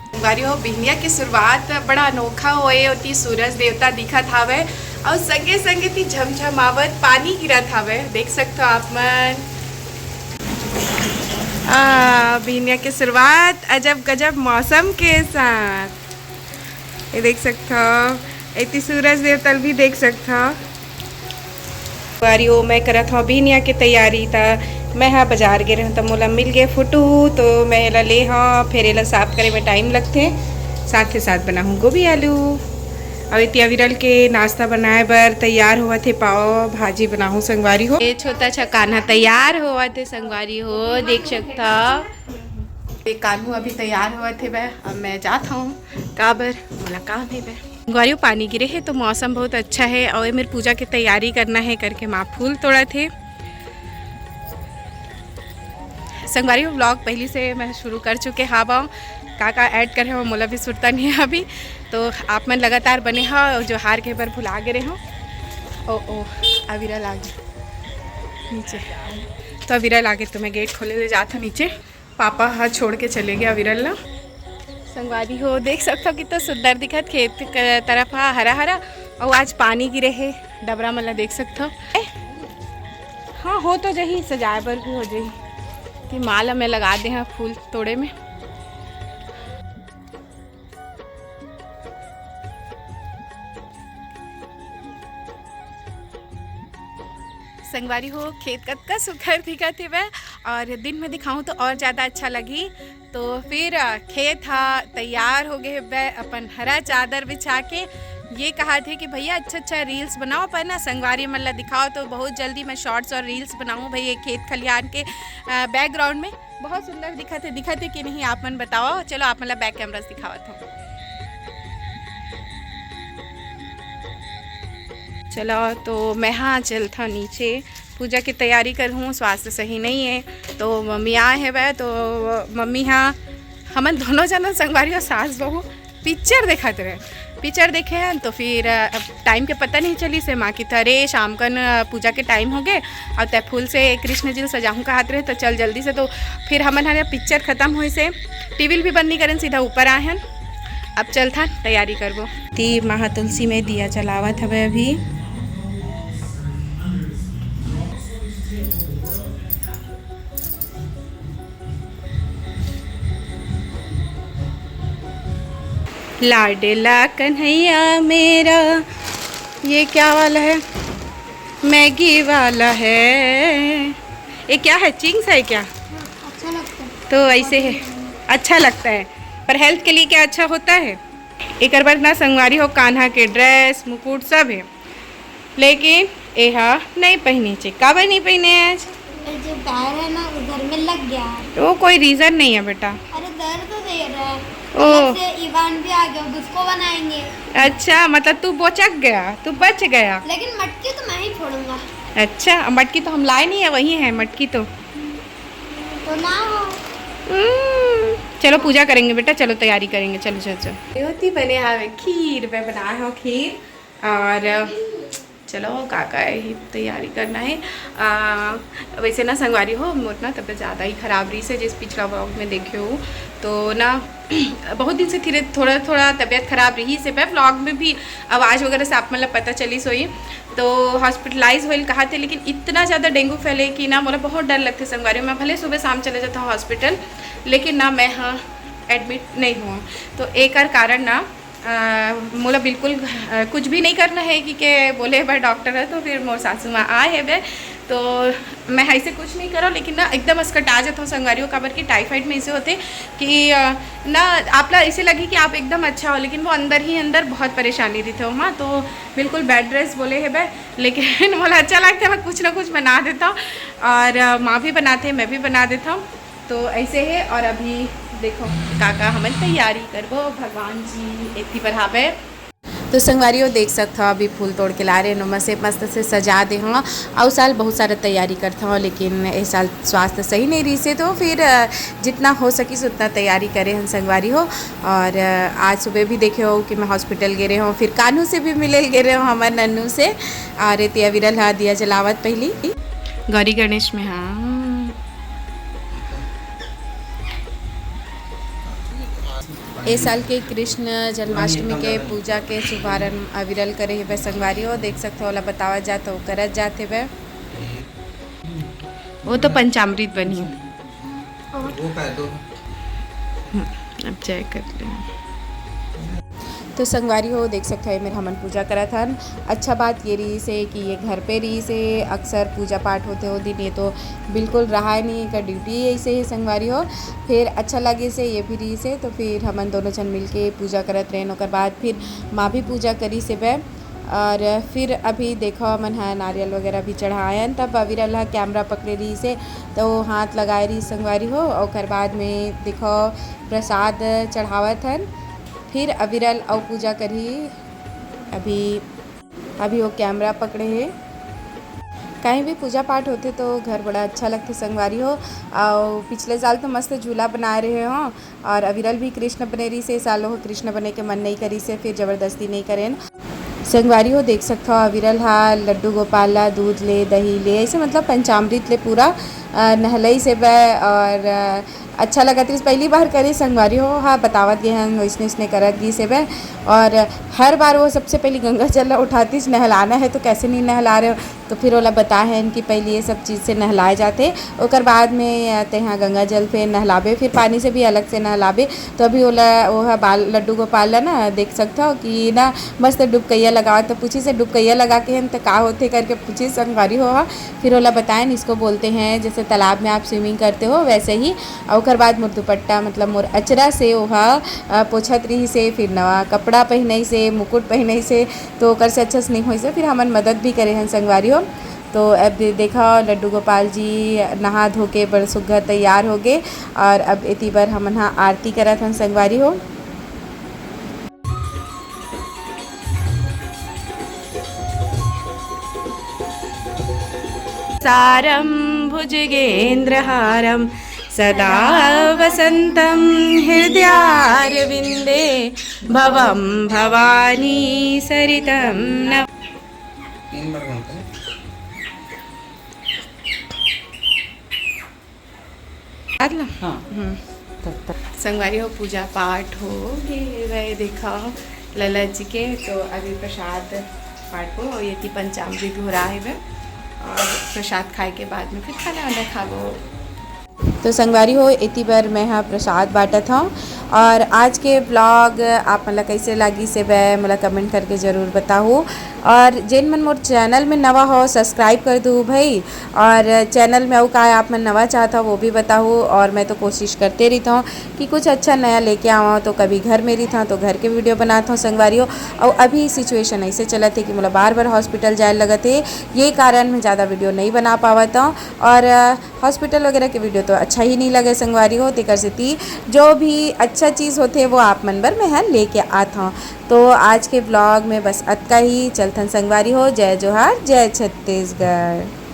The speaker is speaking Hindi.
संगवारी हो बिहनिया की शुरुआत बड़ा अनोखा होए होती। सूरज देवता दिखत हावे और संगे संगे ती झमझमावत पानी गिरत हावे। देख सकते हो आप मन बिहनिया की शुरुआत अजब गजब मौसम के साथ। ये देख सकते हो इतनी सूरज देवता भी देख सकते हो। वारियो मैं करत हूँ बिहनिया की तैयारी था। मैं हाँ बाजार गए रहूँ तो मोला मिल गए फोटो तो मैं एला ले हाँ फिर एला साफ करे में टाइम लगते। साथ के साथ बनाऊँ गोभी आलू और इतिया विरल के नाश्ता बनाए बर तैयार हुआ थे। पाव भाजी बनाऊँ संगवारी हो। ये छोटा सा कान्हा तैयार हुआ थे संगवारी हो देख सकता। ये कान्हू अभी तैयार हुआ थे वह अब मैं जाता हूँ काबर बोला काम है वह। संगवारी हो पानी गिरे है तो मौसम बहुत अच्छा है और मेरी पूजा की तैयारी करना है करके माँ फूल तोड़ा थे। संगवारी हो व्लॉग पहले से मैं शुरू कर चुके हवा का ऐड करे हो मोला भी सुरता नहीं है अभी तो आप मन लगातार बने हो जो हार के बार भुला गए हो। ओ अविरल आ गया नीचे तो अविरल आगे तो मैं गेट खोले ले जाता नीचे। पापा हाथ छोड़ के चले गए अविरल ना। संगवारी हो देख सकते हो कितना सुंदर दिखत खेत तरफ हरा हरा और आज पानी गिरे है डबरा मला देख सकते हो। हाँ हो तो जही सजाए बर भी हो जही कि माला में लगा दे हैं फूल तोड़े में। संगवारी हो खेत कतका सुखर दिखा थे वह और दिन में दिखाऊं तो और ज़्यादा अच्छा लगी। तो फिर खेत हा तैयार हो गए वह अपन हरा चादर बिछा के ये कहा थे कि भैया अच्छा रील्स बनाओ पर ना संगवारी मल्ला दिखाओ तो बहुत जल्दी मैं शॉर्ट्स और रील्स बनाऊं भैया खेत खलिहान के बैकग्राउंड में बहुत सुंदर दिखा थे कि नहीं आप मन बताओ। चलो आप मतलब बैक कैमरा से दिखावत हो। चलो तो मैं हाँ चल था नीचे पूजा की तैयारी कर हूँ। स्वास्थ्य सही नहीं है तो मम्मी आए हैं वह तो मम्मी हाँ हमन दोनों जना संगवारी और सास बहू पिक्चर दिखाते रहे। पिक्चर देखे हैं तो फिर अब टाइम के पता नहीं चली से माँ की तरह शाम कन पूजा के टाइम हो गए और तय फूल से कृष्ण जी सजाऊँ का हाथ रहे तो चल जल्दी से। तो फिर हमन हमारे पिक्चर ख़त्म हुई से टीवी भी बंद नहीं करें सीधा ऊपर आए हैं। अब चल था तैयारी करबो ती महा तुलसी में दिया जलावत हवे अभी। लाडला कन्हैया मेरा ये क्या वाला है मैगी वाला है। ये क्या है चिंग्स है क्या? अच्छा लगता है तो ऐसे है अच्छा लगता है पर हेल्थ के लिए क्या अच्छा होता है। एक बार ना संगवारी हो कान्हा के ड्रेस मुकुट सब है लेकिन यह नहीं पहनी चाहिए। काबर नहीं पहने आज? जो पैर है ना उधर में लग गया है। वो कोई रीज़न नहीं है बेटा। अरे दर्द तो दे रहा है। ओ अलग से इवान भी आ गया उसको बनाएंगे। अच्छा मतलब तू बोचक गया तू बच गया। लेकिन मटकी तो मैं ही फोड़ूंगा। अच्छा मटकी तो हम लाए नहीं है वही है मटकी तो ना हो। चलो पूजा करेंगे बेटा चलो तैयारी करेंगे चलो चलो चलो। होती बने हाँ खीर मैं बनाया हूँ खीर और चलो काका ही तैयारी करना है। वैसे ना संगवारी हो मोर ना तबीयत ज़्यादा ही ख़राब रही से जिस पिछला व्लॉग में देखे हो तो ना बहुत दिन से धीरे थोड़ा तबीयत ख़राब रही से मैं व्लॉग में भी आवाज़ वगैरह से आप मतलब पता चली सोई तो हॉस्पिटलाइज होल कहा थे। लेकिन इतना ज़्यादा डेंगू फैले कि ना मोला बहुत डर लगते संगवारी। मैं भले सुबह शाम चले जाता हूँ हॉस्पिटल लेकिन ना मैं हाँ एडमिट नहीं हुआ। तो एक कारण ना मोला बिल्कुल कुछ भी नहीं करना है कि के बोले भाई डॉक्टर है तो फिर मोर सासू माँ आए है वे तो मैं ऐसे कुछ नहीं करो लेकिन ना एकदम अस्कटा जाता हूँ संगवारियों काबर की टाइफाइड में ऐसे होते कि ना आपला ऐसे लगे कि आप एकदम अच्छा हो लेकिन वो अंदर ही अंदर बहुत परेशानी रहते हो माँ। तो बिल्कुल बेड रेस्ट बोले है भाई लेकिन मोला अच्छा लगता है मैं कुछ ना कुछ बना देता हूँ और माँ भी बनाते हैं मैं भी बना देता हूँ तो ऐसे है। और अभी देखो काका हमें तैयारी करबो भगवान जी इतनी बढ़ावे तो संगवारियों देख सकते हो अभी फूल तोड़ के ला रहे नुमा से मस्त से सजा दे हाँ। और साल बहुत सारा तैयारी करता हूँ लेकिन इस साल स्वास्थ्य सही नहीं रही से तो फिर जितना हो सकी उतना तैयारी करे हम संगवारी हो। और आज सुबह भी देखे हो कि मैं हॉस्पिटल गए रहे हूँ फिर कानू से भी मिले गए रहे हूँ हमारे नन्नू से और तिया विरल हाँ दिया जलावत पहली गौरी गणेश में हाँ इस साल के कृष्ण जन्माष्टमी के पूजा के शुभारंभ अविरल करे हे संगवारी हो देख सकते हो, बतावा जात हो करत जाते वे वो तो पंचामृत बनी। अब चेक कर ले तो संगवारी हो देख सकते हैं मेरे हमन पूजा करा था। अच्छा बात ये रही से कि ये घर पे रही से अक्सर पूजा पाठ होते हो दिन, ये तो बिल्कुल रहा नहीं का ड्यूटी ऐसे ही संगवारी हो। फिर अच्छा लगे से ये भी रही से तो फिर हमन दोनों जन मिल के पूजा करत रहे। ओकर बाद फिर माँ भी पूजा करी से बे और फिर अभी देखो मन है नारियल वगैरह भी चढ़ायन। तब अविरल हा कैमरा पकड़े रही से तो हाथ लगाए रही संगवारी हो। और बाद में देखो प्रसाद चढ़ावत हन। फिर अविरल और पूजा करी। अभी वो कैमरा पकड़े है। कहीं भी पूजा पाठ होते तो घर बड़ा अच्छा लगते संगवारी हो। और पिछले साल तो मस्त झूला बना रहे हो और अविरल भी कृष्ण बने रही से। सालों हो कृष्ण बने के मन नहीं करी से फिर ज़बरदस्ती नहीं करें संगवारी हो। देख सकते हो अविरल हा लड्डू गोपाल ला दूध ले दही ले ऐसे मतलब पंचामृत ले पूरा नहलई से बे और अच्छा लगा थी। पहली बार करे संगवारी हो। हाँ बतावत गए हैं वैसने करत गई से बे और हर बार वो सबसे पहले गंगा जल उठाती नहलाना है तो कैसे नहीं नहला रहे हो तो फिर ओला बता है इनकी पहले ये सब चीज़ से नहलाए जाते। और बाद में आते हैं गंगा जल पे नहलाबे फिर पानी से भी अलग से नहलाबे। तो अभी ओला वो बाल लड्डू गोपाल ला ना देख सकते हो कि ना मस्त डुबकैया लगाओ तो पूछी से डुबकैया लगा के हैं तो का होते करके पूछी संगवारी हो। फिर ओला बताएं इसको बोलते हैं जैसे तालाब में आप स्विमिंग करते हो वैसे ही। और बाद मोर दुपट्टा मतलब मोर अचरा से वहाँ पोछत रही से फिर नवा कपड़ा पहने से मुकुट पहने से तो ओकर से अच्छा से नहीं हो से फिर हमन मदद भी करे हैं संगवारी हो। तो अब देखा लड्डू गोपाल जी नहा धो के बड़ सुग्घर तैयार हो गए और अब इतनी बार हमन हाँ आरती करत हन संगवारी हो। सारं भुजगेन्द्रहारं सदा वसन्तं हृदयारविन्दे भवं भवानी सरितं न संगवारी हो पूजा पाठ हो गए देखा ललित जी के। तो अभी प्रसाद पाठ हो और ये पंचामृत हो रहा है वह और प्रसाद खाए के बाद में फिर खाना वाना खाबो। तो संगवारी हो इतनी बार मैं हाँ प्रसाद बांटत हूँ। और आज के ब्लॉग आप मतलब कैसे लगी से वह मतलब कमेंट करके ज़रूर बताओ। और जिन मन मोर चैनल में नवा हो सब्सक्राइब कर दो भाई। और चैनल में वो का आप मन नवा चाहता हो वो भी बताओ। और मैं तो कोशिश करते रहता हूँ कि कुछ अच्छा नया लेके आवा। तो कभी घर में रही था तो घर के वीडियो बनाता हूँ संगवारी हो। और अभी सिचुएशन ऐसे चला थे कि मतलब बार बार हॉस्पिटल जाए लगा थे ये कारण मैं ज़्यादा वीडियो नहीं बना पाता हूँ। और हॉस्पिटल वगैरह के वीडियो तो अच्छा ही नहीं लगे संगवारी हो। तेकर से जो भी अच्छा चीज़ होते वो आप मनबर में है लेके आता हूँ। तो आज के ब्लॉग में बस अतका ही चलथन संगवारी हो। जय जोहार जय छत्तीसगढ़।